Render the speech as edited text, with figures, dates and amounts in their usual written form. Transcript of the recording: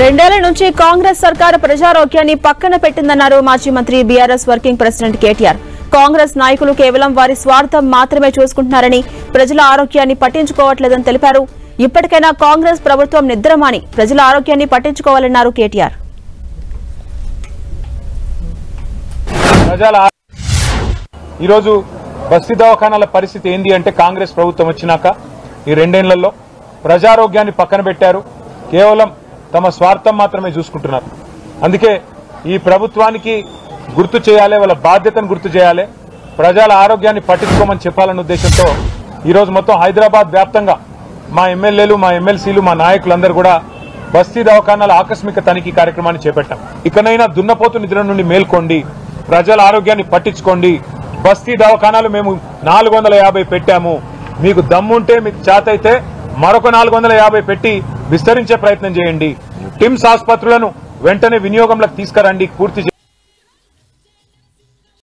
రెండేళ్ల నుంచి కాంగ్రెస్ సర్కారు ప్రజారోగ్యాన్ని పక్కన పెట్టిందన్నారు మాజీ మంత్రి BRS working president KTR. Congress నాయకులు కేవలం వారి స్వార్థం మాత్రమే చూసుకుంటున్నారని, ప్రజల ఆరోగ్యాన్ని పట్టించుకోవట్లేదని తెలిపారు. ఇప్పటికైనా కాంగ్రెస్ ప్రభుత్వం నిద్రమాని ప్రజల ఆరోగ్యాన్ని పట్టించుకోవాలన్నారు కేటీఆర్. ఈరోజు బస్తీ దవాఖానాల పరిస్థితి ఏంది అంటే, కాంగ్రెస్ ప్రభుత్వం వచ్చినాక ఈ రెండేళ్లలో ప్రజారోగ్యాన్ని పక్కన పెట్టారు. కేవలం తమ స్వార్థం మాత్రమే చూసుకుంటున్నారు. అందుకే ఈ ప్రభుత్వానికి గుర్తు చేయాలి, వాళ్ళ బాధ్యతను గుర్తు చేయాలి, ప్రజల ఆరోగ్యాన్ని పట్టించుకోమని చెప్పాలన్న ఉద్దేశంతో ఈరోజు మొత్తం హైదరాబాద్ వ్యాప్తంగా మా ఎమ్మెల్యేలు, మా ఎమ్మెల్సీలు, మా నాయకులందరూ కూడా బస్తీ దవాఖానాల ఆకస్మిక తనిఖీ కార్యక్రమాన్ని చేపట్టాం. ఇకనైనా దున్నపోతు నిద్ర నుండి మేల్కోండి, ప్రజల ఆరోగ్యాన్ని పట్టించుకోండి. బస్తీ దవాఖానాలు మేము 450 పెట్టాము. మీకు దమ్ముంటే, మీకు చేతైతే మరొక 450 పెట్టి విస్తరించే ప్రయత్నం చేయండి. టిమ్స్ ఆసుపత్రులను వెంటనే వినియోగంలోకి తీసుకురండి, పూర్తి